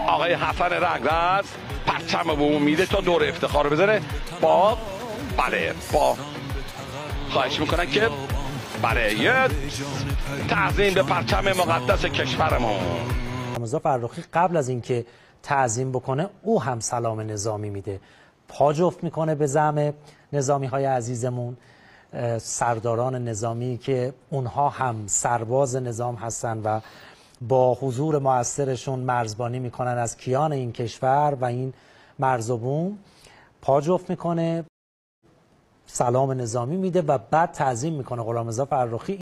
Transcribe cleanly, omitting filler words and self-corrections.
آقای حسن رنگرز پرچم بوم میده تا دور افتخار بزنه با خواهش میکنن که برای تعظیم به پرچم مقدس کشورمون. غلامرضا فرخی قبل از اینکه تعظیم بکنه او هم سلام نظامی میده، پا جفت میکنه به زعم نظامی های عزیزمون، سرداران نظامی که اونها هم سرباز نظام هستن و با حضور موثرشون مرزبانی میکنن از کیان این کشور و این مرز و بوم. پا جفت میکنه، سلام نظامی میده و بعد تعظیم میکنه غلامرضا فرخی.